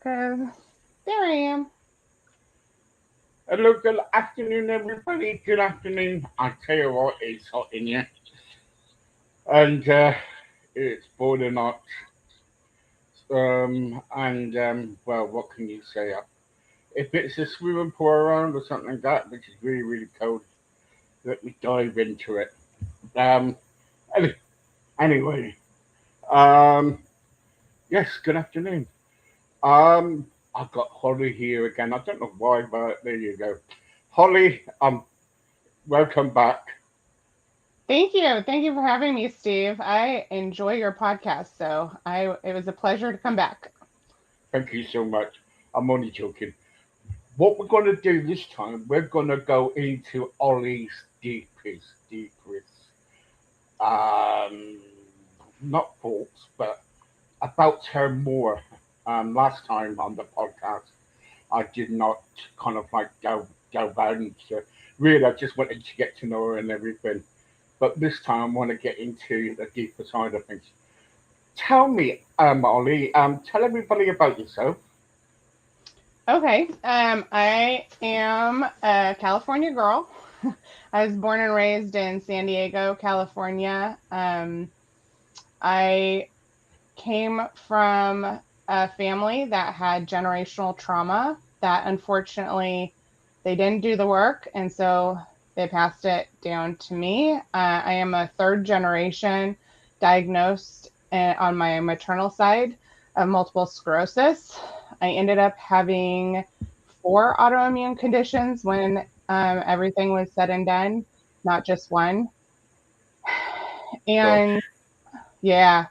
Cause there I am. Hello, good afternoon, everybody. Good afternoon. I tell you what, it's hot in here, and it's boiling hot. Well, what can you say? If it's a swimming pool around or something like that, which is really, really cold, let me dive into it. Um, any- anyway, um, yes, good afternoon. I've got Holly here again. I don't know why, but there you go. Holly, welcome back. Thank you. Thank you for having me, Steve. I enjoy your podcast, so I it was a pleasure to come back. Thank you so much. I'm only joking. What we're going to do this time, we're going to go into Ollie's deepest, um, not faults, but about her more. Last time on the podcast, I did not kind of like go out into really. I just wanted to get to know her and everything. But this time, I want to get into the deeper side of things. Tell me, Ollie, tell everybody about yourself. Okay. I am a California girl. I was born and raised in San Diego, California. I came from a family that had generational trauma that unfortunately they didn't do the work, and so they passed it down to me. I am a third generation diagnosed on my maternal side of multiple sclerosis. I ended up having four autoimmune conditions when everything was said and done, not just one. And Gosh, yeah,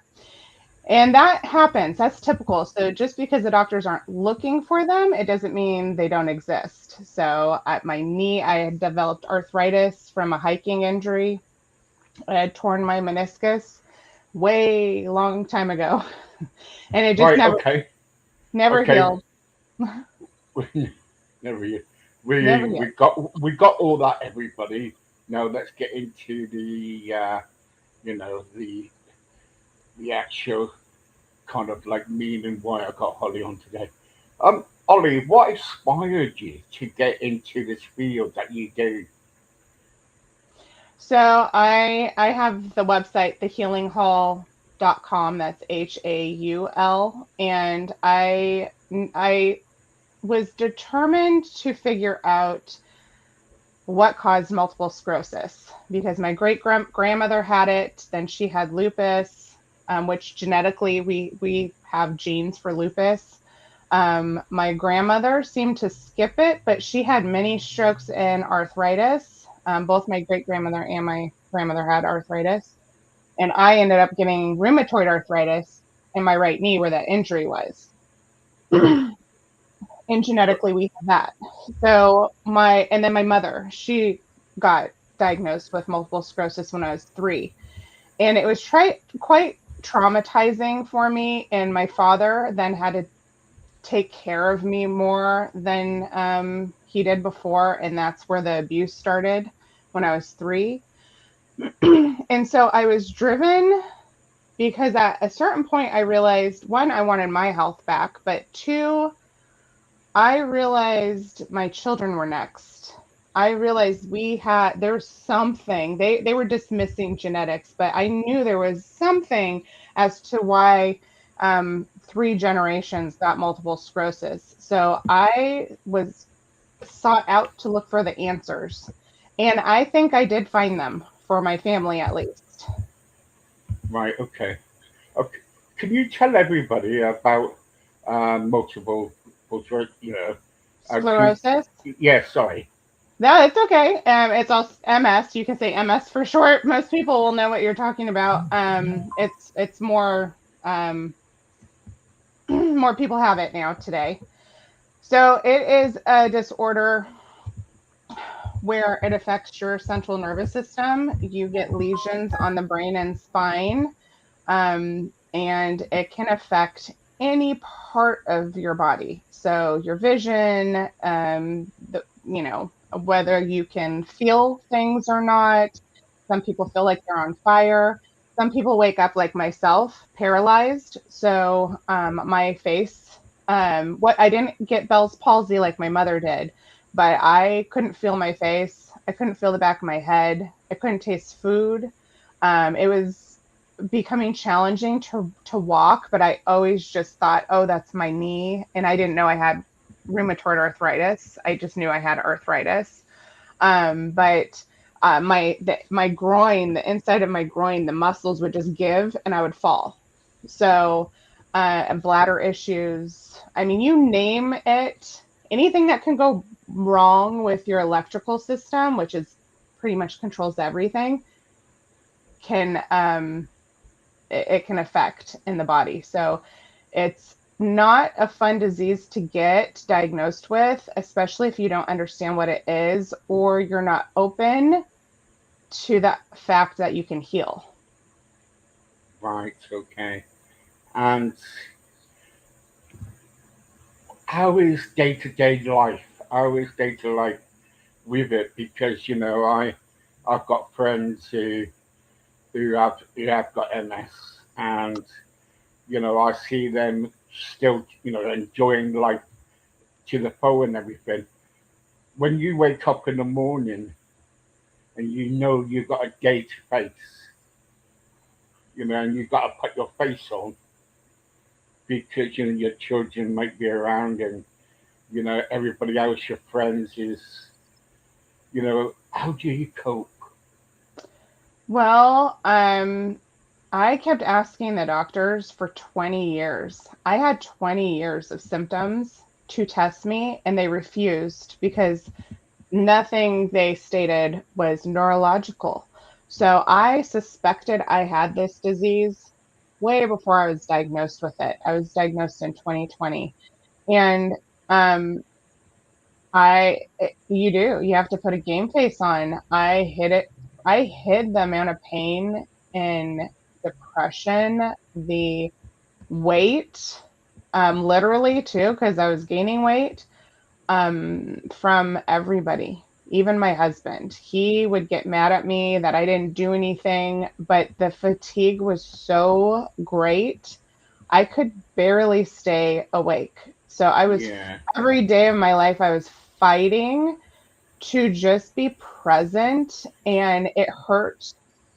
and that happens. That's typical. So just because the doctors aren't looking for them, it doesn't mean they don't exist. So at my knee, I had developed arthritis from a hiking injury. I had torn my meniscus way long time ago, and it just right? never Okay. healed. Never you. Never We healed. got all that, everybody. Now let's get into you know the actual kind of like meaning why I got Holly on today. Ollie, what inspired you to get into this field that you do? So I have the website thehealinghall.com. That's HAUL, and I was determined to figure out what caused multiple sclerosis because my great grandmother had it. Then she had lupus, which genetically we have genes for lupus. My grandmother seemed to skip it, but she had many strokes and arthritis. Both my great grandmother and my grandmother had arthritis. And I ended up getting rheumatoid arthritis in my right knee where that injury was. And genetically we have that. So and then my mother, she got diagnosed with multiple sclerosis when I was 3, and it was quite traumatizing for me. And my father then had to take care of me more than he did before, and that's where the abuse started when I was 3. And so I was driven because at a certain point I realized, one, I wanted my health back, but two, I realized my children were next. I realized there was something. They were dismissing genetics, but I knew there was something as to why 3 generations got multiple sclerosis. So I was sought out to look for the answers. And I think I did find them for my family at least. Right. Okay. Okay. Can you tell everybody about multiple, you know, can Sclerosis. yeah, sorry. No, it's okay. It's also MS. You can say MS for short. Most people will know what you're talking about. It's more more people have it now today. So it is a disorder where it affects your central nervous system. You get lesions on the brain and spine, and it can affect any part of your body. So your vision, whether you can feel things or not. Some people feel like they're on fire. Some people wake up like myself, paralyzed. So my face What I didn't get Bell's palsy like my mother did, but I couldn't feel my face. I couldn't feel the back of my head. I couldn't taste food. It was becoming challenging to walk, but I always just thought, oh, that's my knee, and I didn't know I had rheumatoid arthritis. I just knew I had arthritis. But my groin, the inside of my groin, the muscles would just give, and I would fall. So, bladder issues. I mean, you name it. Anything that can go wrong with your electrical system, which is pretty much controls everything, can it can affect in the body. So it's not a fun disease to get diagnosed with, especially if you don't understand what it is or you're not open to the fact that you can heal. Right, okay. And how is day to day life? How is day to life with it? Because I've got friends who have got MS, and I see them still enjoying life to the full and everything. When you wake up in the morning and you've got a day to face, and you've got to put your face on because your children might be around, and everybody else, your friends is, how do you cope? Well, I kept asking the doctors for 20 years. I had 20 years of symptoms to test me, and they refused because nothing they stated was neurological. So I suspected I had this disease way before I was diagnosed with it. I was diagnosed in 2020. And um, you have to put a game face on. I hid the amount of pain and depression, the weight, literally too, because I was gaining weight from everybody, even my husband. He would get mad at me that I didn't do anything, but the fatigue was so great. I could barely stay awake. So Yeah, every day of my life, I was fighting to just be present. And it hurt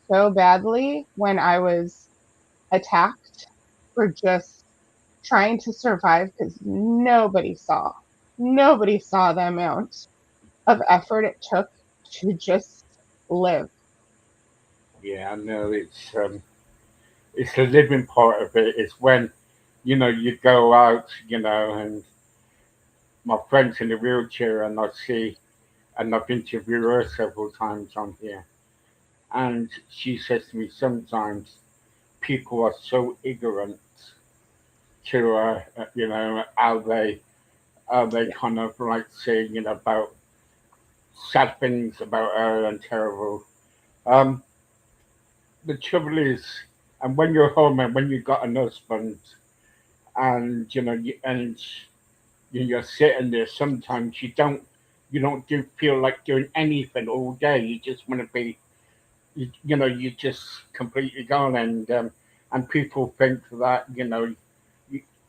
so badly when I was attacked for just trying to survive because nobody saw the amount of effort it took to just live. yeah, I know it's the living part of it. It's when you go out, and my friend's in a wheelchair, and I've interviewed her several times on here, and she says to me sometimes people are so ignorant to how they kind of like saying about sad things about her and terrible. Um, the trouble is, and when you're home and when you've got an husband, and you're sitting there, sometimes you don't do feel like doing anything all day. You just want to be, you just completely gone, and people think that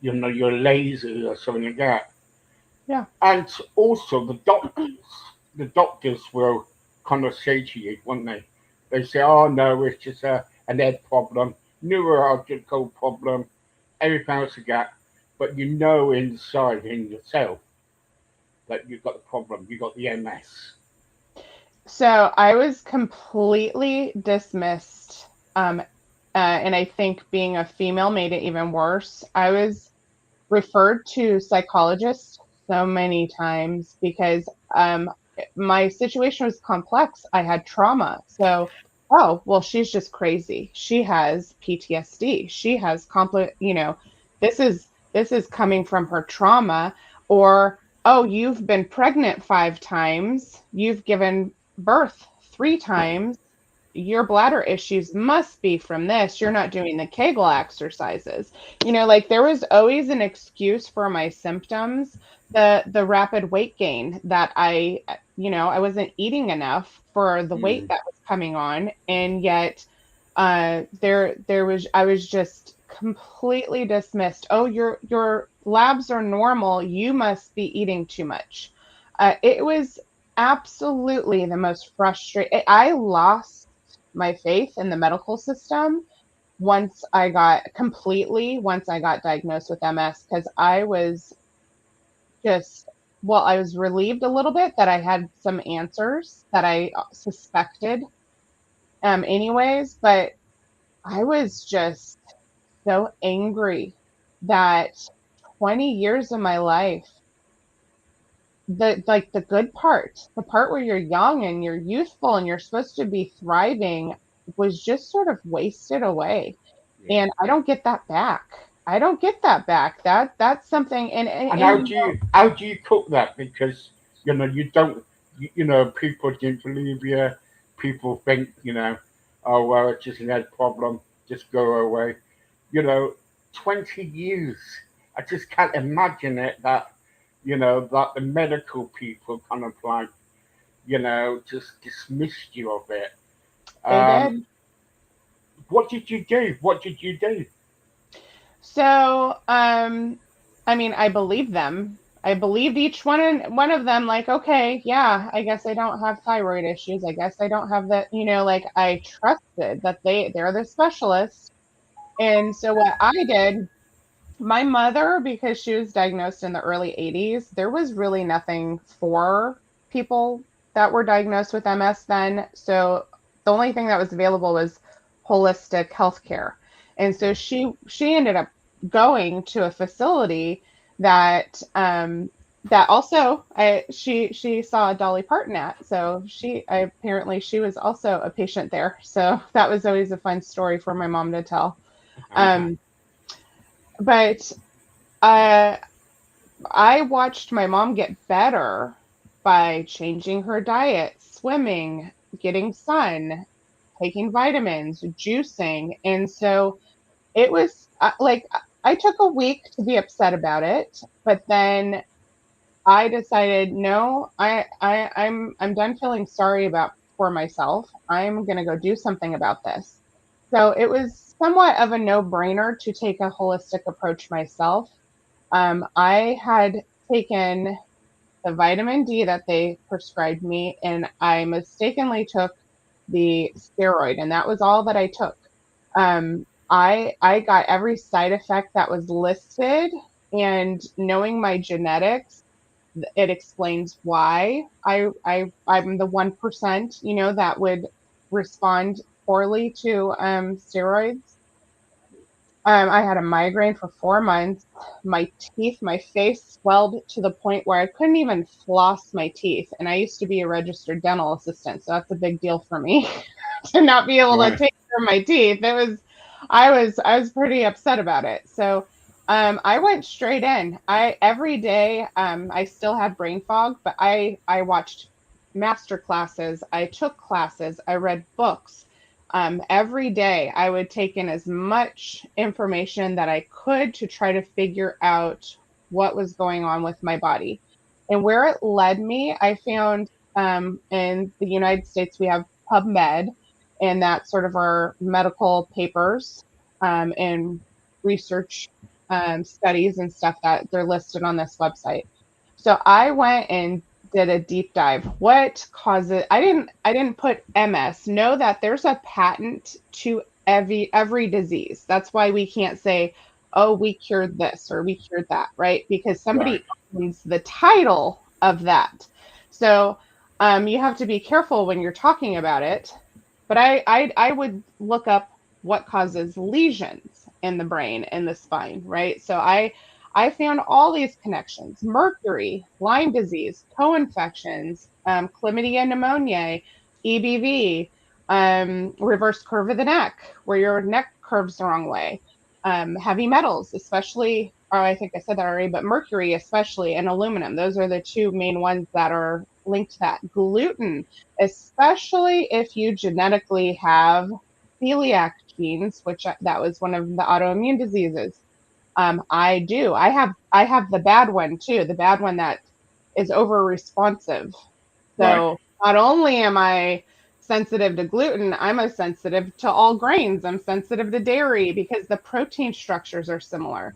you're lazy or something like that. Yeah. And also the doctors will kind of say to you, won't they? They say, "Oh no, it's just an head problem, neurological problem, everything else you got." But inside in yourself that you've got the problem, you've got the MS. So I was completely dismissed. And I think being a female made it even worse. I was referred to psychologists so many times because my situation was complex. I had trauma. So, oh, well, she's just crazy. She has PTSD. She has this is coming from her trauma. Or, oh, you've been pregnant 5 times. You've given birth 3 times. Your bladder issues must be from this. You're not doing the Kegel exercises. Like there was always an excuse for my symptoms. The rapid weight gain that I wasn't eating enough for the weight Mm, that was coming on, and yet there was I was just completely dismissed. Oh, labs are normal. You must be eating too much. It was absolutely the most frustrating. I lost my faith in the medical system once I got diagnosed with MS, because I was just, well, I was relieved a little bit that I had some answers that I suspected, anyways, but I was just so angry that 20 years of my life, the good part, the part where you're young and you're youthful and you're supposed to be thriving, was just sort of wasted away. Yeah. And I don't get that back. I don't get that back. That's something, And and how do you cook that? Because you don't people didn't believe you. People think oh well, it's just an head problem, just go away. You know, 20 years. I just can't imagine it that that the medical people kind of like just dismissed you of it. they Um, did. what did you do? What did you do? So, I mean, I believed them. I believed each one of them, like, okay, yeah, I guess I don't have thyroid issues. I guess I don't have that, like I trusted that they're the specialists. And so what I did, my mother, because she was diagnosed in the early 80s, there was really nothing for people that were diagnosed with MS then. So the only thing that was available was holistic healthcare. And so Yeah. she ended up going to a facility that that also she saw Dolly Parton at. So apparently she was also a patient there. So that was always a fun story for my mom to tell. Uh-huh. Um, but uh, I watched my mom get better by changing her diet, swimming, getting sun, taking vitamins, juicing. And so it was like I took a week to be upset about it, but then I decided, no, I'm done feeling sorry about for myself. I'm going to go do something about this. So it was somewhat of a no-brainer to take a holistic approach myself. I had taken the vitamin D that they prescribed me, and I mistakenly took the steroid, and that was all that I took. I got every side effect that was listed, and knowing my genetics, it explains why I'm the 1%, that would respond poorly to steroids. I had a migraine for 4 months. My teeth, my face swelled to the point where I couldn't even floss my teeth. And I used to be a registered dental assistant, so that's a big deal for me to not be able to Right. take care of my teeth. I was pretty upset about it. So I went straight in. I every day I still had brain fog, but I watched master classes. I took classes. I read books. Every day, I would take in as much information that I could to try to figure out what was going on with my body. And where it led me, I found in the United States, we have PubMed, and that's sort of our medical papers and research studies and stuff that they're listed on this website. So I went and did a deep dive. What causes I didn't put MS. Know that there's a patent to every disease. That's why we can't say, oh, we cured this or we cured that, right? Because Right. somebody owns the title of that. So you have to be careful when you're talking about it. But I would look up what causes lesions in the brain and the spine, right? So I found all these connections: mercury, Lyme disease, co-infections, chlamydia pneumoniae, EBV, reverse curve of the neck, where your neck curves the wrong way, heavy metals, especially, oh, I think I said that already, but mercury especially, and aluminum. Those are the two main ones that are linked to that. Gluten, especially if you genetically have celiac genes, which that was one of the autoimmune diseases. I do. I have the bad one too, the bad one that is over responsive. Right. So not only am I sensitive to gluten, I'm a sensitive to all grains. I'm sensitive to dairy because the protein structures are similar.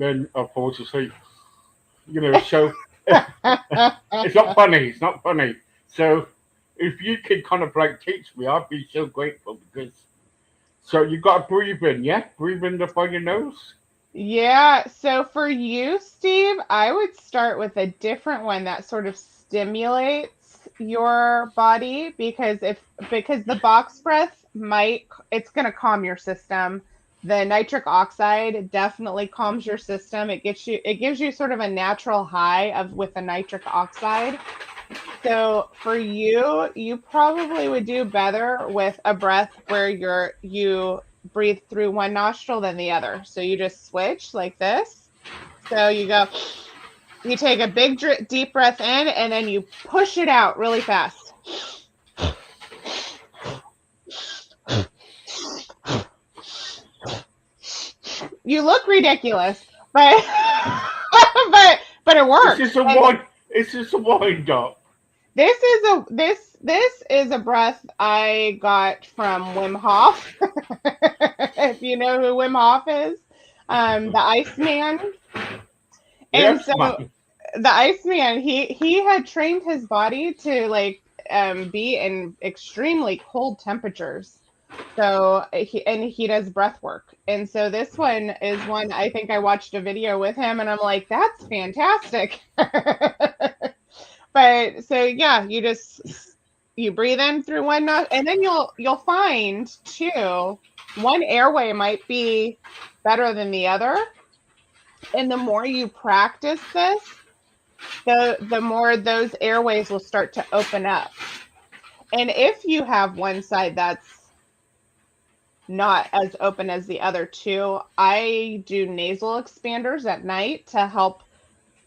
then I fall asleep. So it's not funny. It's not funny. So if you could kind of like teach me, I'd be so grateful because. So you got to breathe in, yeah? Breathe in by your nose. Yeah, so for you, Steve, I would start with a different one that sort of stimulates your body because the box breath it's going to calm your system. The nitric oxide definitely calms your system. It gives you sort of a natural high of with the nitric oxide. So for you, you probably would do better with a breath where you breathe through one nostril than the other. So you just switch like this. So you take a big deep breath in and then you push it out really fast. You look ridiculous, but but it works. It's just a wind up. This is a breath I got from Wim Hof. If you know who Wim Hof is, the Iceman. And Yes, so man. the Iceman, he had trained his body to be in extremely cold temperatures. So he does breath work. And so this one is one I think I watched a video with him and I'm like, that's fantastic. But so yeah, you breathe in through one nose, and then you'll find too, one airway might be better than the other. And the more you practice this, the more those airways will start to open up. And if you have one side that's not as open as the other two, I do nasal expanders at night to help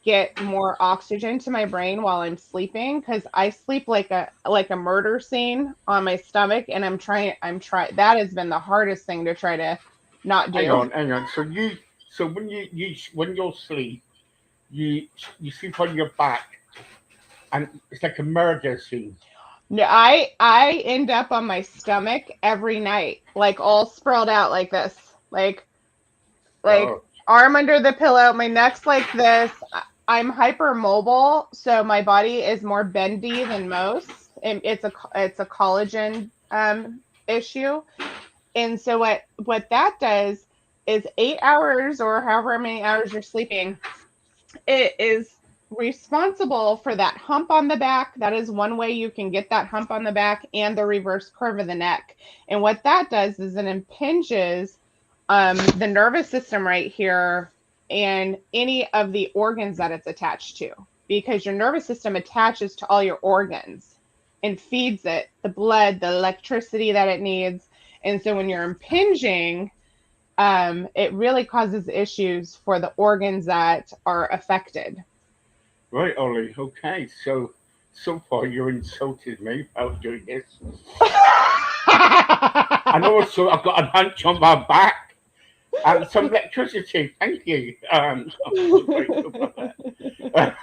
get more oxygen to my brain while I'm sleeping because I sleep like a murder scene on my stomach and I'm trying that has been the hardest thing to try to not do. Hang on. So when you're asleep, you sleep on your back, and it's like a murder scene. No, I end up on my stomach every night, like all sprawled out like this. Like Oh, arm under the pillow, my neck's like this. I'm hypermobile, so my body is more bendy than most. And it's a collagen issue. And so what that does is 8 hours or however many hours you're sleeping, it is responsible for that hump on the back. That is one way you can get that hump on the back and the reverse curve of the neck. And what that does is it impinges the nervous system right here and any of the organs that it's attached to, because your nervous system attaches to all your organs and feeds it the blood, the electricity that it needs. And so when you're impinging, it really causes issues for the organs that are affected. right, Ollie. Okay, so far you insulted me about doing this, and also I've got a hunch on my back and some electricity. Thank you. I'm so grateful for that.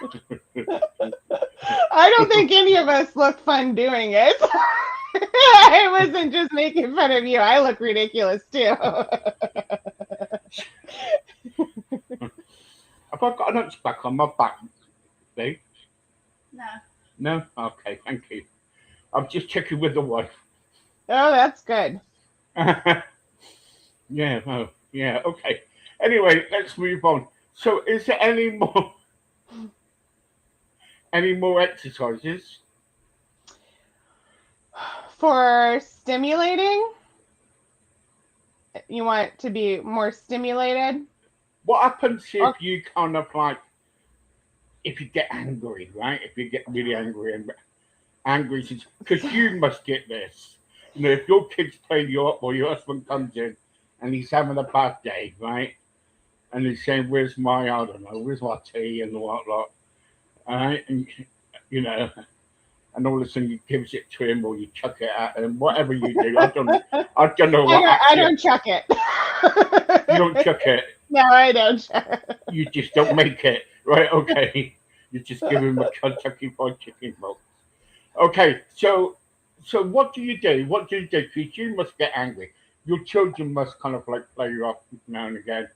I don't think any of us look fun doing it. I wasn't just making fun of you. I look ridiculous too. Have I got an hunchback on my back, Dave? No. No? Okay, thank you. I'm just checking with the wife. Oh, that's good. Yeah, oh, yeah, okay. Anyway, let's move on. So is there any more exercises? For stimulating, you want to be more stimulated? What happens Or, if you kind of like if you get angry, right? If you get really angry and angry because you must get this. If your kids play you up or your husband comes in and he's having a bad day, right? And he's saying, "Where's my I don't know, where's my tea and whatnot?" All right, and you know, and all of a sudden you gives it to him or you chuck it at him, whatever you do. I don't know what. I don't chuck it. You don't chuck it. No, I don't. You just don't make it, right? Okay, you just give him a Kentucky Fried Chicken box. Okay, so what do you do? What do you do? Because you must get angry. Your children must kind of like play you up now and again.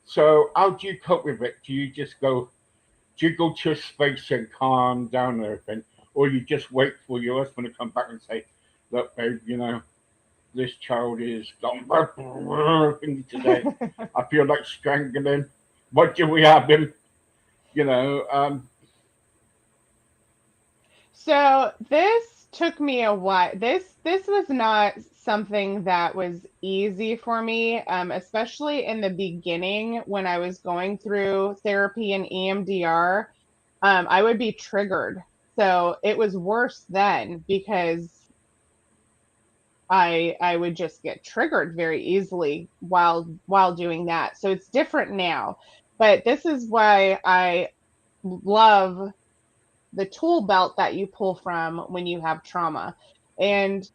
So how do you cope with it? Do you go to a space and calm down and everything, or you just wait for your husband to come back and say, "Look, babe, this child is gone today. I feel like strangling. What do we have him? You know, um, So this took me a while. This was not something that was easy for me, especially in the beginning when I was going through therapy and EMDR. I would be triggered. So it was worse then because I would just get triggered very easily while doing that. So it's different now. But this is why I love the tool belt that you pull from when you have trauma. And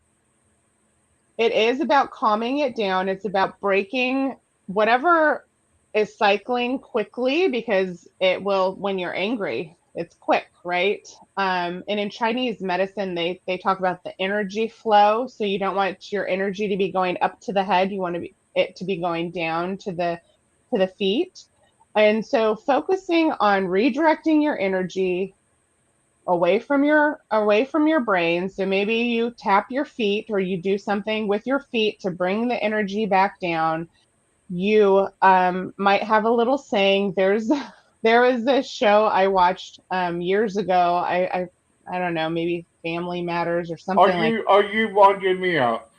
it is about calming it down. It's about breaking whatever is cycling quickly because it will, when you're angry, it's quick, right? And in Chinese medicine, they talk about the energy flow. So you don't want your energy to be going up to the head. You want it to be going down to the feet. And so focusing on redirecting your energy away from your brain. So maybe you tap your feet or you do something with your feet to bring the energy back down. You might have a little saying. There was a show I watched years ago. I don't know, maybe Family Matters or are something like. you winding me up?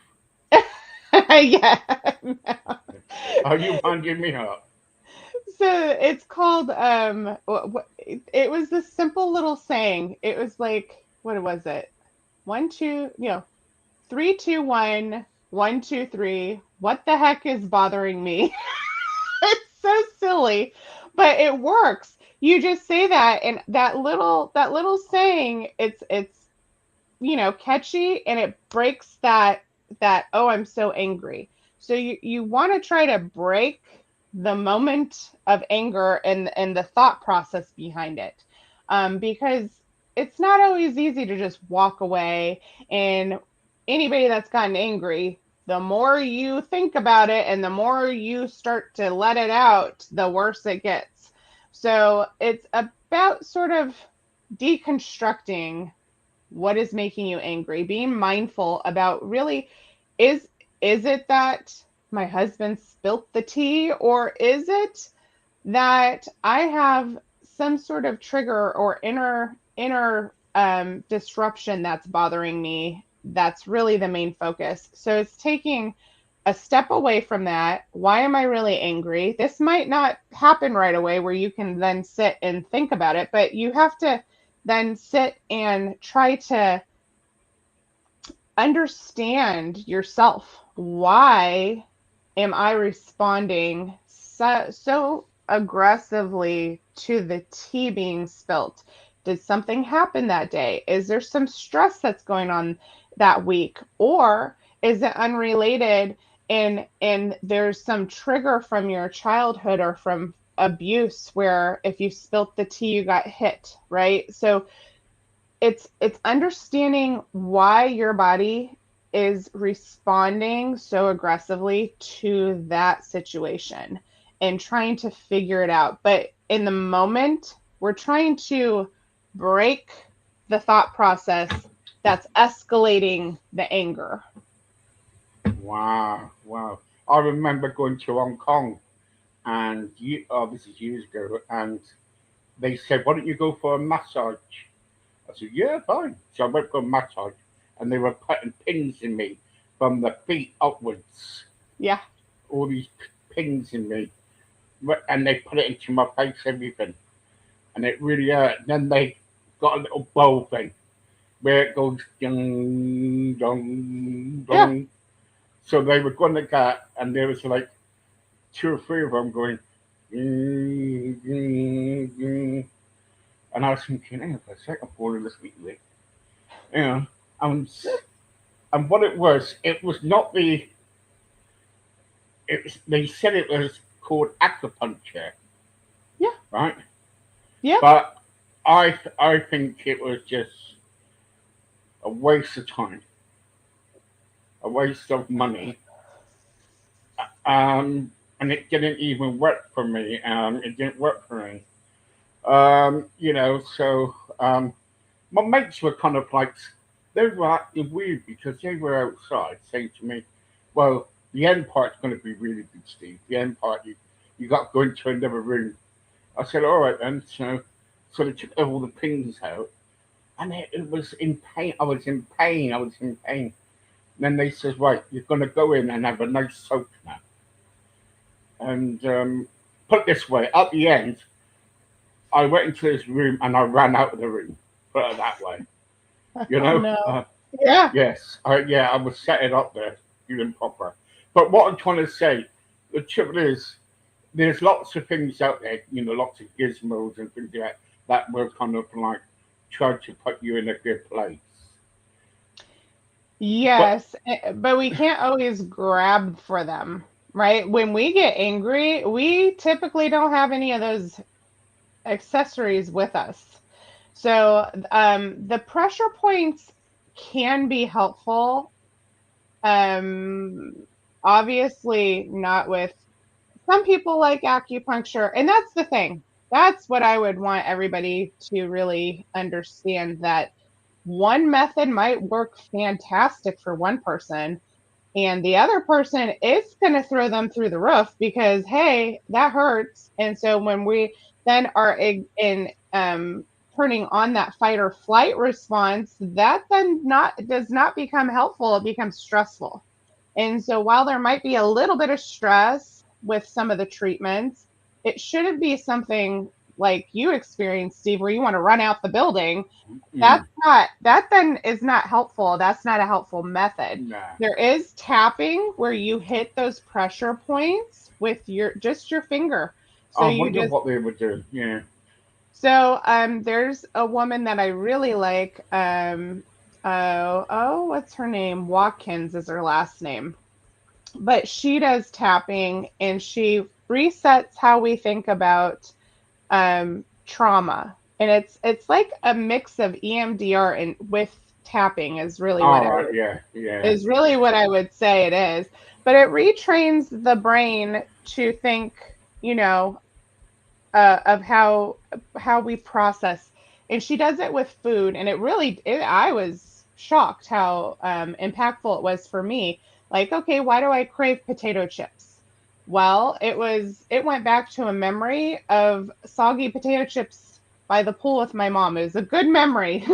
Yeah. Are you winding me up? So it's called it was this simple little saying. It was like, what was it? One, two, 3, 2, 1, 1, 2, 3. What the heck is bothering me? It's so silly, but it works. You just say that, and that little saying, it's catchy, and it breaks that, oh, I'm so angry. So you want to try to break the moment of anger and the thought process behind it, because it's not always easy to just walk away. And anybody that's gotten angry, the more you think about it and the more you start to let it out, the worse it gets. So it's about sort of deconstructing what is making you angry, being mindful about, really, is is it that my husband spilt the tea, or is it that I have some sort of trigger or inner disruption that's bothering me? That's really the main focus. So it's taking a step away from that. Why am I really angry? This might not happen right away where you can then sit and think about it, but you have to then sit and try to understand yourself. Why am I responding so aggressively to the tea being spilt? Did something happen that day? Is there some stress that's going on that week? Or is it unrelated, and there's some trigger from your childhood or from abuse where if you spilt the tea you got hit, right? So it's understanding why your body is responding so aggressively to that situation and trying to figure it out. But in the moment, we're trying to break the thought process that's escalating the anger. Wow, wow. I remember going to Hong Kong, and this is years ago, and they said, "Why don't you go for a massage?" I said, "Yeah, fine." So I went for a massage, and they were putting pins in me from the feet upwards. Yeah. All these pins in me, and they put it into my face, everything, and it really hurt. Then they got a little bowl thing where it goes ding dong Yeah. dong. So they were going to that, and there was like two or three of them going, ding, ding, ding. And I was thinking, hang on for a second, I'm falling asleep with. You know, and, and what it was not the, they said it was called acupuncture, Yeah. right? Yeah. But I think it was just a waste of time, a waste of money. Um, and it didn't even work for me. It didn't work for me. So my mates were kind of like, they were acting weird because they were outside saying to me, well, the end part's going to be really good, Steve. The end part, you got to go into another room. I said, all right then. So they took all the pins out, and it was in pain. I was in pain. I was in pain. Then they says, right, you're going to go in and have a nice soak now. And put it this way, at the end, I went into this room and I ran out of the room. Put it that way. You Oh know? no. Yeah. Yes. I was setting up there, doing proper. But what I'm trying to say, the trouble is, there's lots of things out there, lots of gizmos and things like that, that will kind of like try to put you in a good place. But Yes, but we can't always grab for them, right? When we get angry, we typically don't have any of those accessories with us. So the pressure points can be helpful. Um, Obviously, not with some people like acupuncture, and that's the thing. That's what I would want everybody to really understand that one method might work fantastic for one person, and the other person is going to throw them through the roof because hey, that hurts. And so when we then are in turning on that fight or flight response, that then not does not become helpful, it becomes stressful. And so while there might be a little bit of stress with some of the treatments, it shouldn't be something like you experienced, Steve, where you want to run out the building. mm, That then is not helpful. That's not a helpful method. nah, There is tapping where you hit those pressure points with your finger. So I you wonder just what they would do. Yeah. there's a woman that I really like. What's her name? Watkins is her last name. But she does tapping and she resets how we think about trauma. And it's like a mix of EMDR and with tapping All right. Yeah. Yeah. is really what I would say it is. But it retrains the brain to think, you know, of how we process. And she does it with food, and I was shocked how impactful it was for me. Like, okay, why do I crave potato chips? Well, it went back to a memory of soggy potato chips by the pool with my mom. It was a good memory.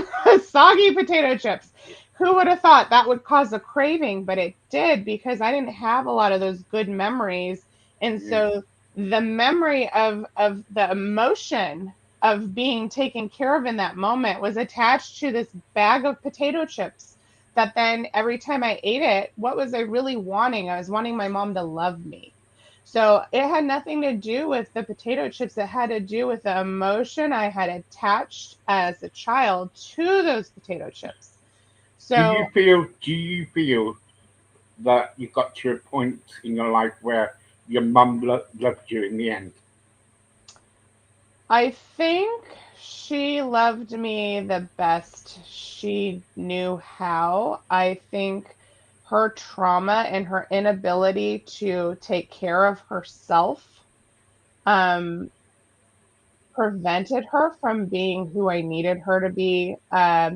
Soggy potato chips. Who would have thought that would cause a craving? But it did because I didn't have a lot of those good memories. And Yeah. so the memory of the emotion of being taken care of in that moment was attached to this bag of potato chips that then every time I ate it, what was I really wanting? I was wanting my mom to love me. So it had nothing to do with the potato chips. It had to do with the emotion I had attached as a child to those potato chips. So Do you feel that you got to a point in your life where your mum loved you in the end? I think she loved me the best she knew how. I think her trauma and her inability to take care of herself um, prevented her from being who I needed her to be. I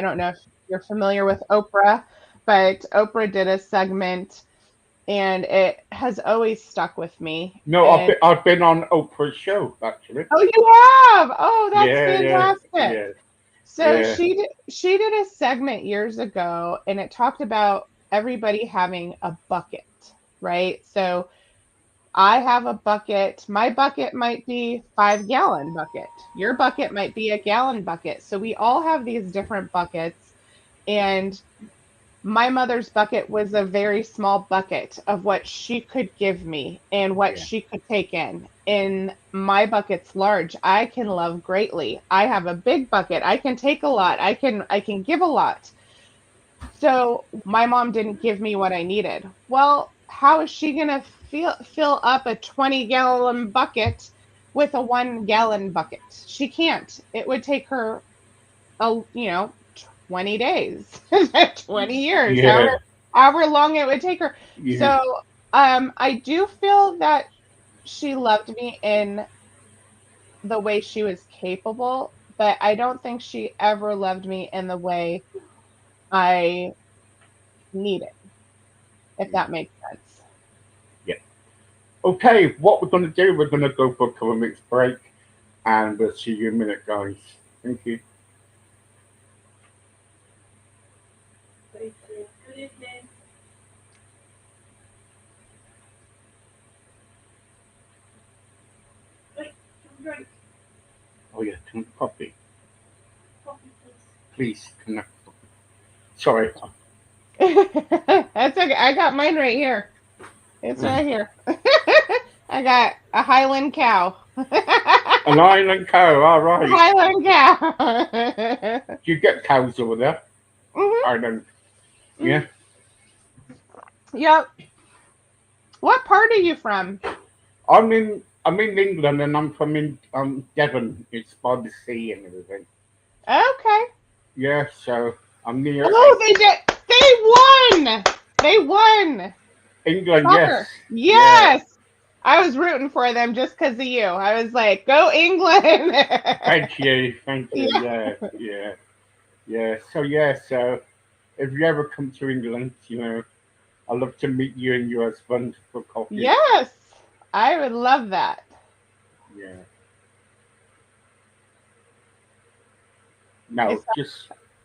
don't know if you're familiar with Oprah, but Oprah did a segment and it has always stuck with me. No, And I've been on Oprah's show actually. oh, you have? Oh, that's Yeah. Yeah. fantastic. Yeah. So Yeah. she did a segment years ago and it talked about everybody having a bucket, right? So I have a bucket. My bucket might be 5 gallon bucket. Your bucket might be a gallon bucket. So we all have these different buckets. And my mother's bucket was a very small bucket of what she could give me and what Yeah. she could take in. And my bucket's large. I can love greatly. I have a big bucket. I can take a lot. I can give a lot. So my mom didn't give me what I needed. Well, how is she going to fill up a 20-gallon bucket with a 1 gallon bucket? She can't. It would take her a 20 days, 20 years, Yeah. however long it would take her. Yeah. So I do feel that she loved me in the way she was capable, but I don't think she ever loved me in the way I needed, if that makes sense. Yeah. Okay, what we're going to do, we're going to go for a couple of minutes break and we'll see you in a minute, guys. Thank you. Oh, yeah, can I coffee? Please, can I? Sorry. That's okay. I got mine right here. It's right here. I got a Highland cow. An island cow, all right. Highland cow. Do you get cows over there? Hmm. I don't. Hmm. Yeah. Yep. What part are you from? I'm in England and I'm from Devon. It's by the sea and everything. Okay. Yeah, so I'm near Oh, they did. They won. They won. England. Yes. Soccer. Yeah. Yes. I was rooting for them just because of you. I was like, go England. Thank you. Thank you. Yeah. Yeah. Yeah. Yeah. So if you ever come to England, I'd love to meet you and your husband for coffee. Yes. I would love that. Yeah. No, It's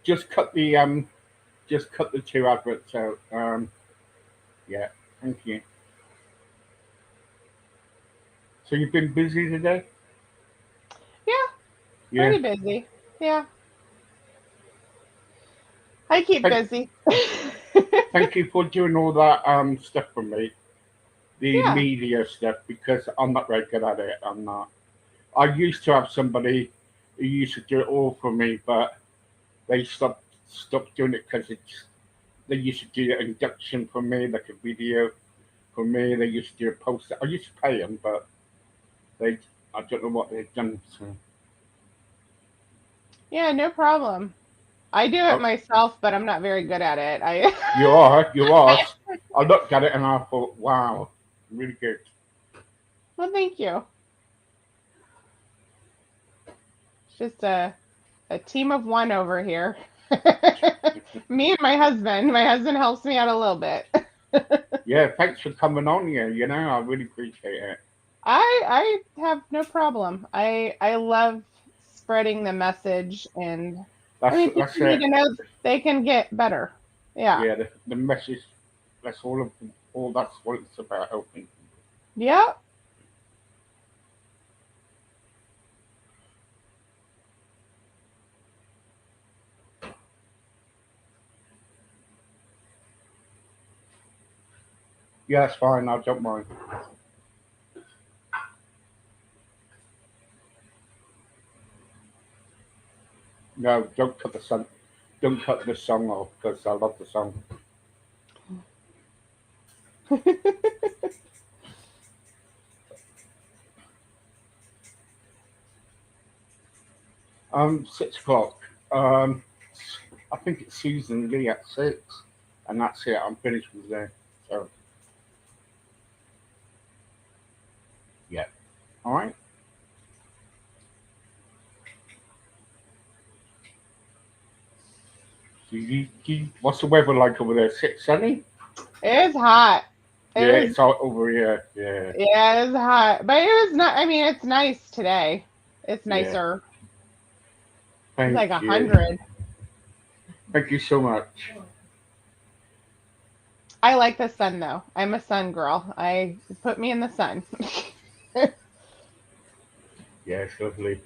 just cut the two adverts out. Yeah. Thank you. So you've been busy today? yeah, Yeah. pretty busy. Yeah. I keep Thank, busy. thank you for doing all that stuff for me, the Yeah. media stuff, because I'm not very good at it. I'm not. I used to have somebody who used to do it all for me, but they stopped doing it because they used to do an induction for me, like a video for me. They used to do a poster. I used to pay them, but they I don't know what they've done. So Yeah, no problem. I do it oh, myself, but I'm not very good at it. I you are. I looked at it and I thought, wow, really good. well, thank you. It's just a team of one over here. Me and my husband. My husband helps me out a little bit. Yeah, thanks for coming on here. I really appreciate it. I have no problem. I love spreading the message, and I That's mean, people that's need it. to know they can get better. Yeah. Yeah, the message. That's all. That's what it's about. Helping. Yep. Yeah, that's fine. I don't mind. No, don't cut the song. Don't cut the song off because I love the song. $6. I think it's Susan Lee at 6, and that's it. I'm finished with there. So yeah. All right. What's the weather like over there? Sunny? It is hot. It Yeah, was it's hot over here. Yeah, Yeah, it was hot, but it was not. I mean, it's nice today. It's yeah. nicer. It's Thank like a you. hundred. Thank you so much. I like the sun though. I'm a sun girl. I put me in the sun. Yeah, it's lovely.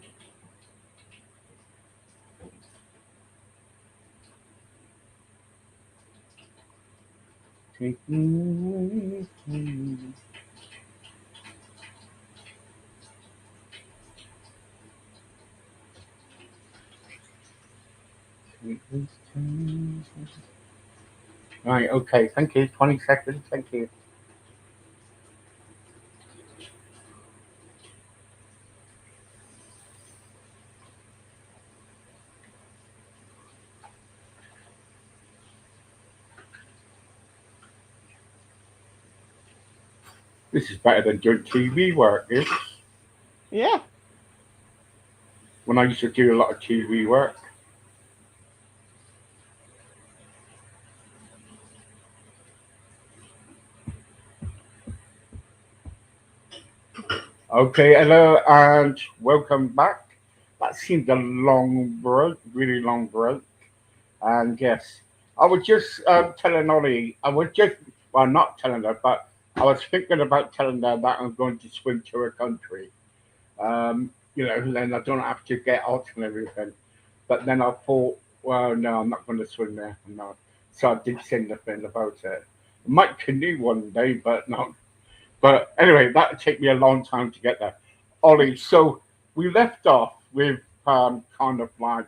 Take me away. Right, okay, thank you. 20 seconds, thank you. This is better than doing TV work. Is Yeah. when I used to do a lot of TV work. Okay, hello and welcome back. That seemed a long break, really long break. And yes, I was just telling Ollie, I was just, well, not telling her, but I was thinking about telling her that I'm going to swim to her country. Then I don't have to get out and everything. But then I thought, well, no, I'm not going to swim there. No. So I did say nothing about it. I might canoe one day, but no. But anyway, that would take me a long time to get there. Ollie, so we left off with kind of like,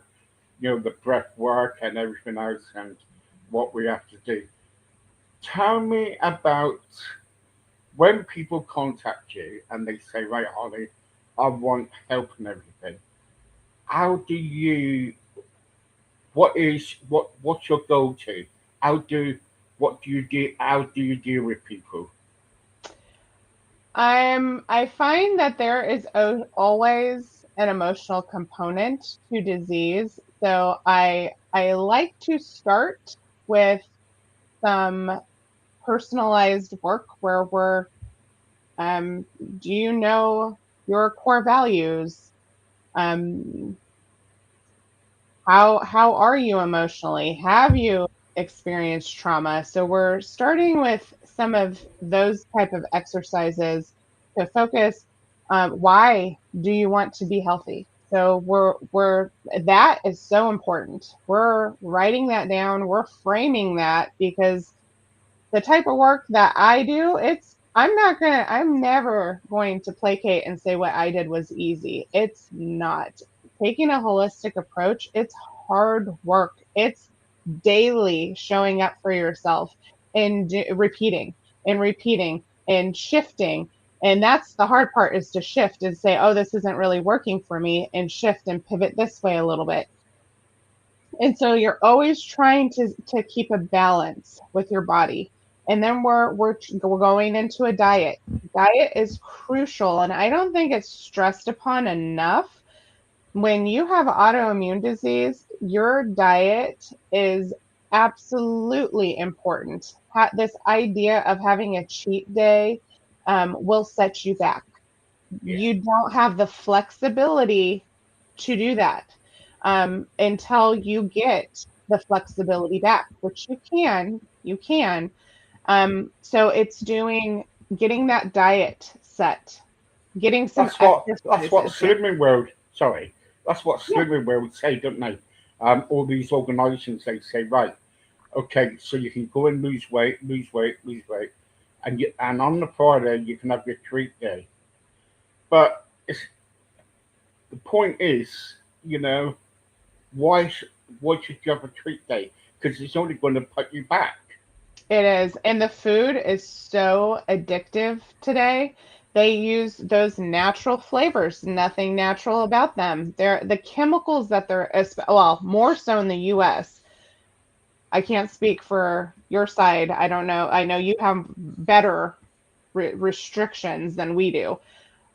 the breath work and everything else and what we have to do. Tell me about when people contact you and they say, right, Ollie, I want help and everything. How do you, what's your go to? How do, what do you do? How do you deal with people? I find that there is always an emotional component to disease. So I like to start with some personalized work where we're um, do you know your core values? Um, how are you emotionally? Have you experienced trauma? So we're starting with some of those type of exercises to focus. Why do you want to be healthy? So we're that is so important. We're writing that down. We're framing that because the type of work that I do, I'm never going to placate and say what I did was easy. It's not. Taking a holistic approach, it's hard work. It's daily showing up for yourself and repeating and repeating and shifting. And that's the hard part is to shift and say, oh, this isn't really working for me, and shift and pivot this way a little bit. And so you're always trying to keep a balance with your body. And then we're going into a diet. Diet is crucial, and I don't think it's stressed upon enough. When you have autoimmune disease, your diet is absolutely important. This idea of having a cheat day will set you back. Yeah, You don't have the flexibility to do that until you get the flexibility back, which you can. So it's getting that diet set, getting some that's what exercises. Yeah. Slimming World. Sorry, that's what Yeah. Slimming World say, don't they? All these organisations they say, right, okay, so you can go and lose weight, lose weight, lose weight, and on the Friday you can have your treat day. But the point is, you know, why sh- why should you have a treat day? Because it's only going to put you back. It is. And the food is so addictive today. They use those natural flavors, nothing natural about them. They're the chemicals that well, more so in the US. I can't speak for your side. I don't know. I know you have better restrictions than we do,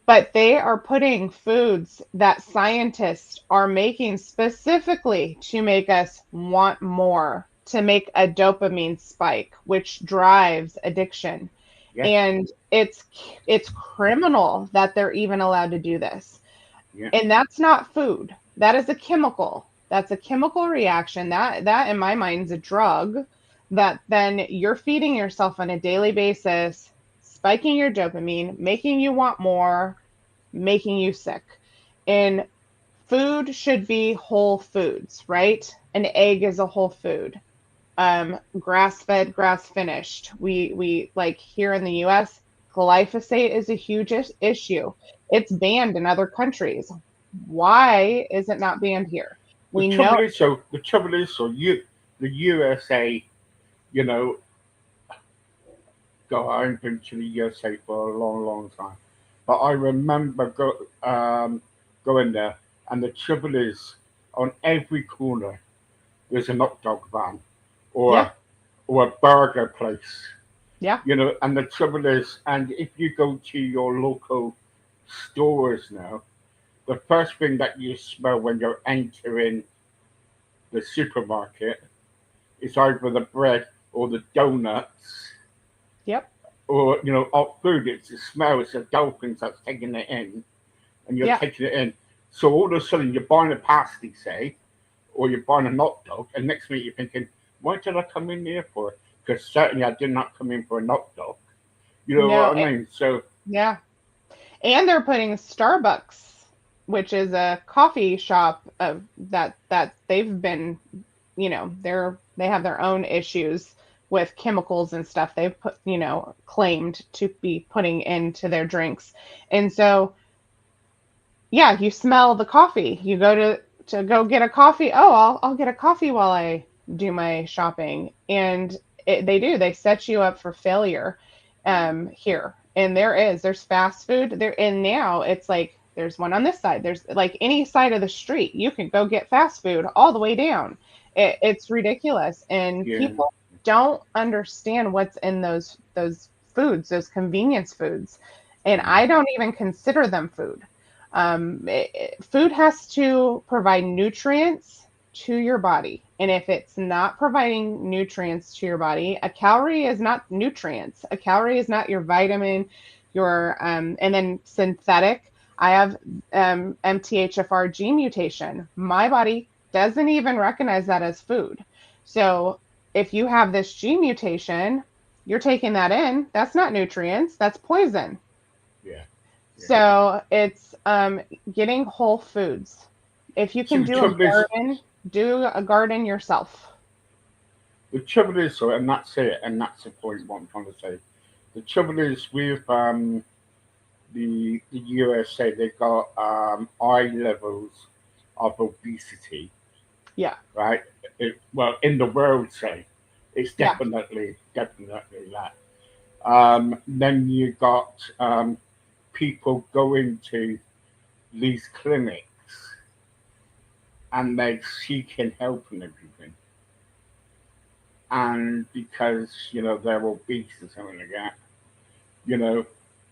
but they are putting foods that scientists are making specifically to make us want more, to make a dopamine spike, which drives addiction. Yeah, And it's criminal that they're even allowed to do this. yeah. And that's not food. That is a chemical. That's a chemical reaction. That in my mind is a drug that then you're feeding yourself on a daily basis, spiking your dopamine, making you want more, making you sick. And food should be whole foods, right? An egg is a whole food. Grass fed, grass finished. We like here in the US, glyphosate is a huge issue. It's banned in other countries. Why is it not banned here? The We know trouble is, so the trouble is, so the USA, you know, God, I haven't been to the USA for a long, long time, but I remember going there, and the trouble is, on every corner there's a hot dog van or yeah, a, or a burger place. Yeah. And the trouble is, and if you go to your local stores now, the first thing that you smell when you're entering the supermarket is either the bread or the donuts Yep. or, hot food. It's the smell, it's the dolphins that's taking it in, and you're Yeah. taking it in. So all of a sudden you're buying a pasty, say, or you're buying a hot dog, and next minute you're thinking, why did I come in here for? Because certainly I did not come in for a hot dog. You know No. what I mean? So, Yeah. And they're putting Starbucks, which is a coffee shop of that they've been, they have their own issues with chemicals and stuff they've put, claimed to be putting into their drinks. And so, yeah, you smell the coffee. You go to go get a coffee. Oh, I'll get a coffee while I do my shopping. And they do. They set you up for failure here. And there's fast food there. And now it's like there's one on this side. There's like any side of the street. You can go get fast food all the way down. It's ridiculous. And yeah. people don't understand what's in those foods, those convenience foods. And I don't even consider them food. Food has to provide nutrients to your body. And if it's not providing nutrients to your body, a calorie is not nutrients. A calorie is not your vitamin, and then synthetic. I have MTHFR gene mutation. My body doesn't even recognize that as food. So if you have this gene mutation, you're taking that in. That's not nutrients, that's poison. Yeah. Yeah. So it's getting whole foods. If you See, can do a garden yourself. the trouble is, so, and that's it, and that's the point. What I'm trying to say. The trouble is with the USA, they've got high levels of obesity, Yeah, right? Well, in the world, say, it's yeah, definitely that. Then you got people going to these clinics and they're seeking help and everything. And because, they're obese or something like that, you know.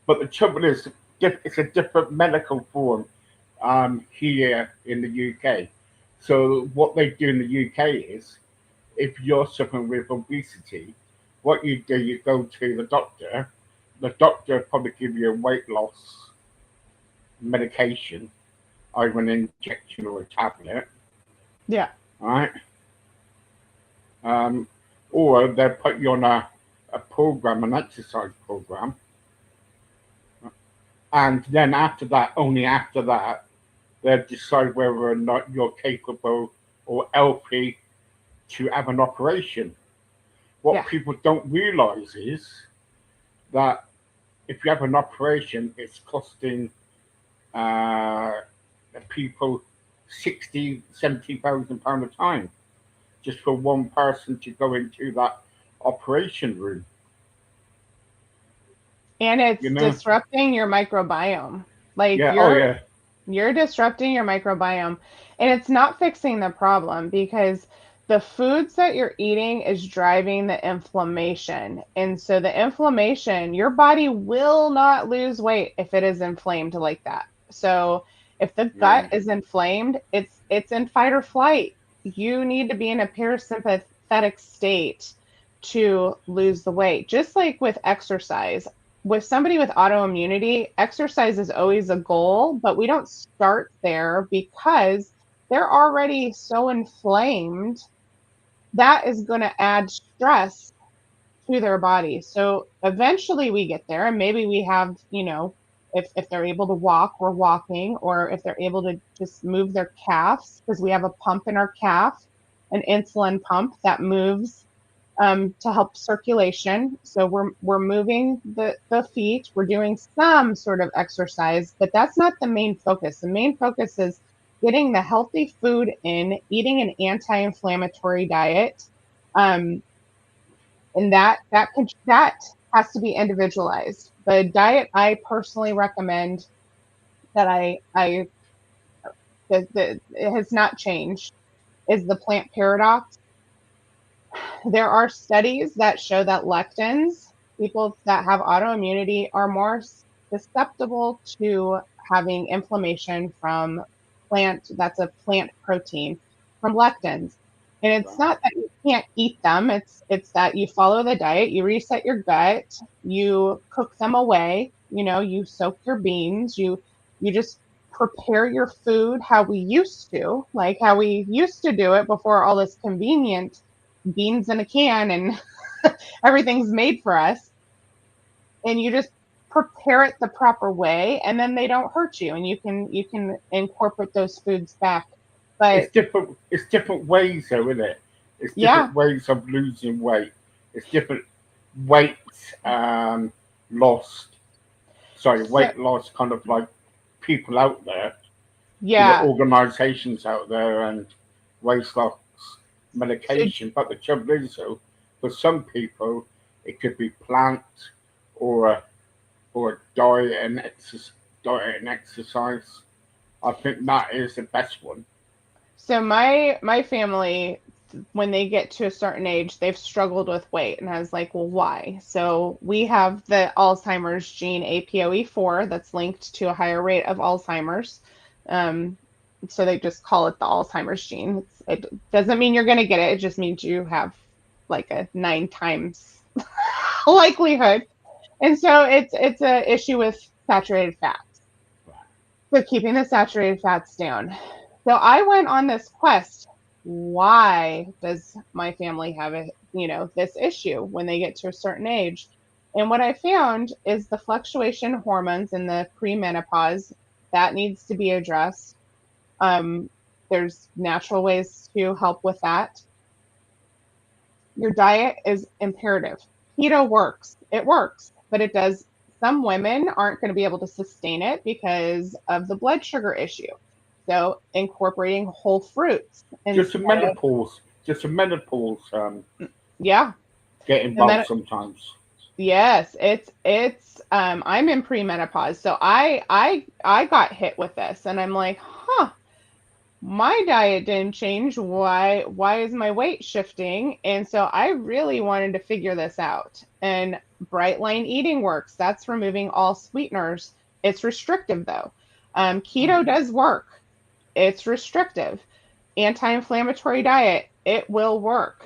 But the trouble is, it's a different medical form here in the UK. So what they do in the UK is, if you're suffering with obesity, what you do, you go to the doctor. The doctor probably give you a weight loss medication, either an injection or a tablet, yeah. right? Um, or they'll put you on a program, an exercise program, and then after that, only after that, they'll decide whether or not you're capable or healthy to have an operation. What Yeah. people don't realize is that if you have an operation, it's costing uh, people 60, 70,000 pound a time just for one person to go into that operation room. And You it's know? disrupting your microbiome. Like Yeah. Oh you're yeah. you're disrupting your microbiome, and it's not fixing the problem because the foods that you're eating is driving the inflammation. And so the inflammation, your body will not lose weight if it is inflamed like that. So if the gut Yeah. is inflamed, it's in fight or flight. You need to be in a parasympathetic state to lose the weight. Just like with exercise, with somebody with autoimmunity, exercise is always a goal, but we don't start there because they're already so inflamed. That is going to add stress to their body. So eventually we get there, and maybe we have, if they're able to walk, we're walking, or if they're able to just move their calves, because we have a pump in our calf, an insulin pump that moves to help circulation. So we're moving the feet. We're doing some sort of exercise, but that's not the main focus. The main focus is getting the healthy food in, eating an anti-inflammatory diet, um, and that has to be individualized. The diet I personally recommend that I that it has not changed is the plant paradox. There are studies that show that lectins people that have autoimmunity are more susceptible to having inflammation from that's a plant protein, from lectins. And it's not that you can't eat them, it's that you follow the diet, you reset your gut, you cook them away, you soak your beans, you just prepare your food how we used to, like how we used to do it before all this convenient beans in a can and everything's made for us, and you just prepare it the proper way, and then they don't hurt you, and you can incorporate those foods back. But It's different ways, though, isn't it? It's yeah, different ways of losing weight. It's different weight lost. Sorry, so weight loss kind of like people out there, yeah, organisations out there, and weight loss so medication. But the trouble is, though, for some people, it could be plant or diet and exercise. I think that is the best one. so my family, when they get to a certain age, they've struggled with weight, and I was like, well, why? So we have the Alzheimer's gene APOE4 that's linked to a higher rate of Alzheimer's. Um, so they just call it the Alzheimer's gene. It doesn't mean you're going to get it. It just means you have like a 9 times likelihood. And so it's a issue with saturated fats. So keeping the saturated fats down. So I went on this quest. Why does my family have this issue when they get to a certain age? And what I found is the fluctuation hormones in the premenopause that needs to be addressed. Um, there's natural ways to help with that. Your diet is imperative. Keto works. It works, but it does. Some women aren't going to be able to sustain it because of the blood sugar issue. So incorporating whole fruits Just a instead of, menopause, yeah. get And involved then sometimes. yes, it's I'm in premenopause. So I got hit with this, and I'm like, huh, my diet didn't change. Why is my weight shifting? And so I really wanted to figure this out. And bright line eating works. That's removing all sweeteners. It's restrictive though. Keto does work. It's restrictive. Anti-inflammatory diet, it will work.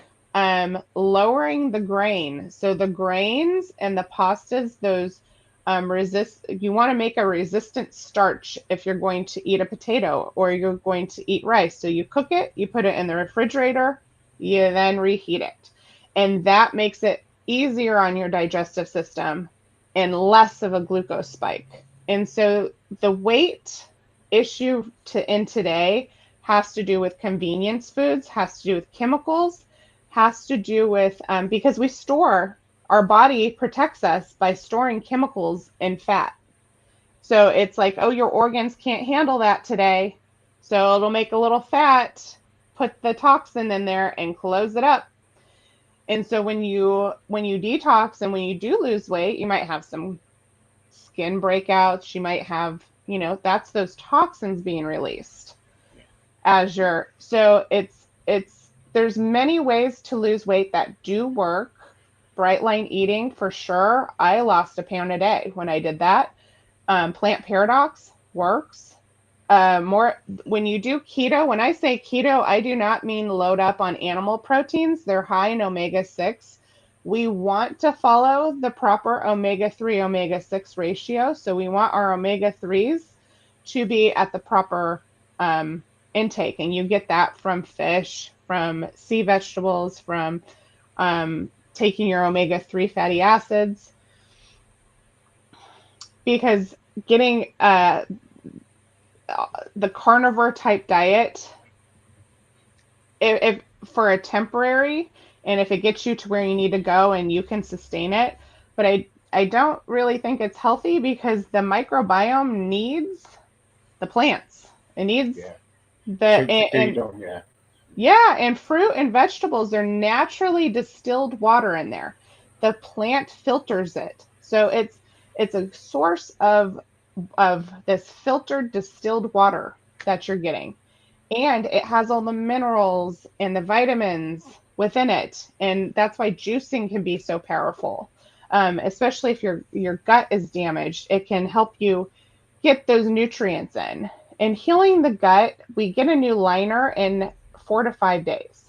Lowering the grain. So the grains and the pastas, those you want to make a resistant starch if you're going to eat a potato or you're going to eat rice. So you cook it, you put it in the refrigerator, you then reheat it. And that makes it easier on your digestive system and less of a glucose spike. And so the weight issue in today has to do with convenience foods, has to do with chemicals, has to do with because our body protects us by storing chemicals in fat. So it's like, oh, your organs can't handle that today. So it'll make a little fat, put the toxin in there and close it up. And so when you detox and when you do lose weight, you might have some skin breakouts, you might have, that's those toxins being released as so it's there's many ways to lose weight that do work. Bright line eating for sure. I lost a pound a day when I did that. Plant paradox works. More when you do keto, when I say keto, I do not mean load up on animal proteins. They're high in omega-6. We want to follow the proper omega-3 omega-6 ratio. So we want our omega-3s to be at the proper intake. And you get that from fish, from sea vegetables, from taking your omega-3 fatty acids. Because getting the carnivore type diet, if for a temporary, and if it gets you to where you need to go and you can sustain it, but I don't really think it's healthy because the microbiome needs the plants. It needs Yeah, the to feed on. Yeah, yeah, and fruit and vegetables, they're naturally distilled water in there. The plant filters it. So it's a source of this filtered distilled water that you're getting. And it has all the minerals and the vitamins within it. And that's why juicing can be so powerful. especially if your gut is damaged. It can help you get those nutrients in. And healing the gut, we get a new liner in 4 to 5 days.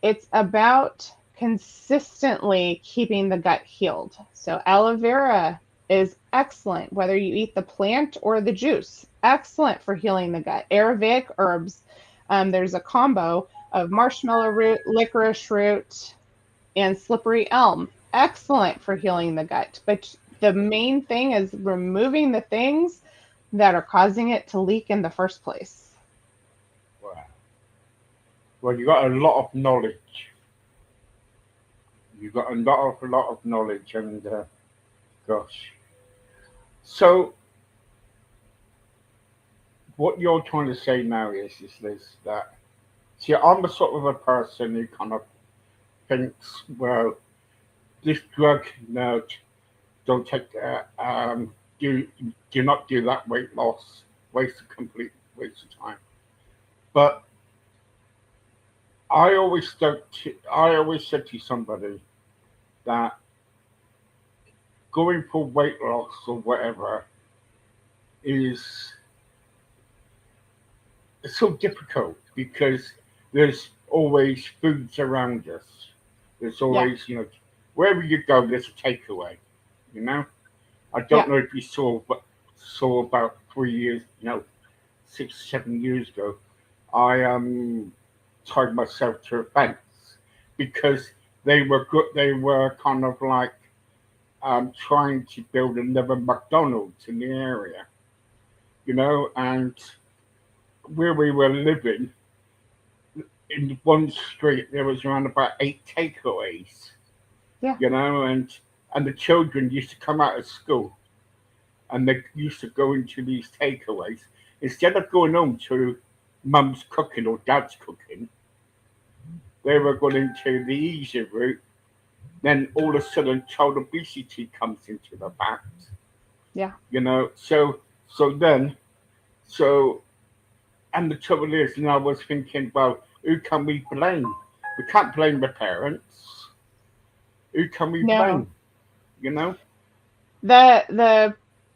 It's about consistently keeping the gut healed. So aloe vera is excellent, whether you eat the plant or the juice. Excellent for healing the gut. Ayurvedic herbs, there's a combo of marshmallow root, licorice root, and slippery elm. Excellent for healing the gut. But the main thing is removing the things that are causing it to leak in the first place. Wow. Well, you got a lot of knowledge. You got a lot of knowledge, and gosh. So what you're trying to say now is this that see, I'm the sort of a person who kind of thinks, well, this drug, no, don't take that. Do not do that weight loss. Waste a complete waste of time. But I always said to somebody that going for weight loss or whatever is it's so difficult because there's always foods around us. There's Yeah, always, wherever you go, there's a takeaway. You know, I don't yeah, know if you saw, but saw about 3 years, 6, 7 years ago, I tied myself to a fence because they were good. They were kind of like trying to build another McDonald's in the area, and where we were living in one street there was around about 8 takeaways, yeah, and the children used to come out of school and they used to go into these takeaways instead of going home to mum's cooking or dad's cooking. They were going into the easy route. Then all of a sudden, child obesity comes into the fact. yeah. So then, so and the trouble is, and I was thinking, well, who can we blame? We can't blame the parents. Who can we No, blame? You know? the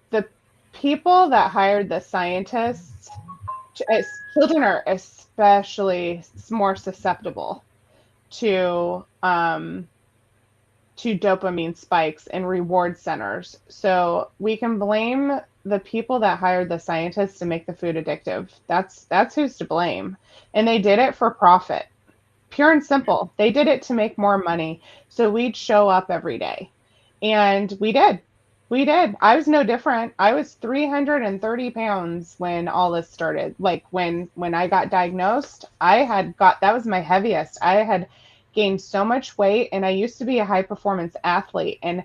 the people that hired the scientists, children are especially more susceptible to dopamine spikes in reward centers. So we can blame the people that hired the scientists to make the food addictive. That's who's to blame. And they did it for profit. Pure and simple. They did it to make more money. So we'd show up every day. And we did. We did. I was no different. I was 330 pounds when all this started. Like when I got diagnosed, I had got that was my heaviest. I had gained so much weight, and I used to be a high performance athlete, and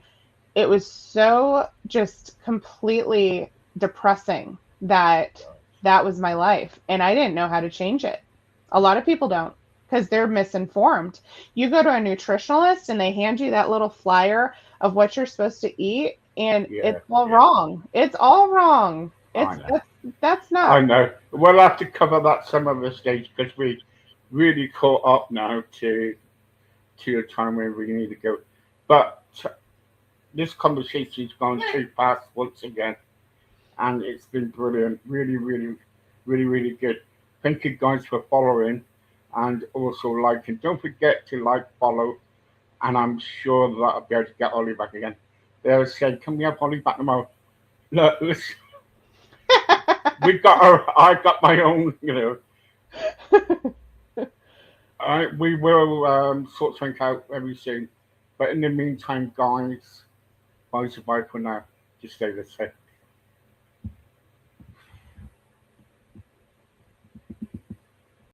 it was so just completely depressing that that was my life, and I didn't know how to change it. A lot of people don't because they're misinformed. You go to a nutritionalist and they hand you that little flyer of what you're supposed to eat, and Yeah, it's all yeah. wrong. It's all wrong. I It's know. that's I not. know. We'll have to cover that some other stage because we really caught up now to a time where we need to go. But this conversation's gone too fast once again, and it's been brilliant. Really, really, really, really good. Thank you guys for following and also liking. Don't forget to like, follow, and I'm sure that I'll be able to get Ollie back again. They'll say, "Can we have Ollie back tomorrow?" Look, listen, we got our. I got my own. We will sort something out very soon. But in the meantime, guys, bye for now. Just stay the same.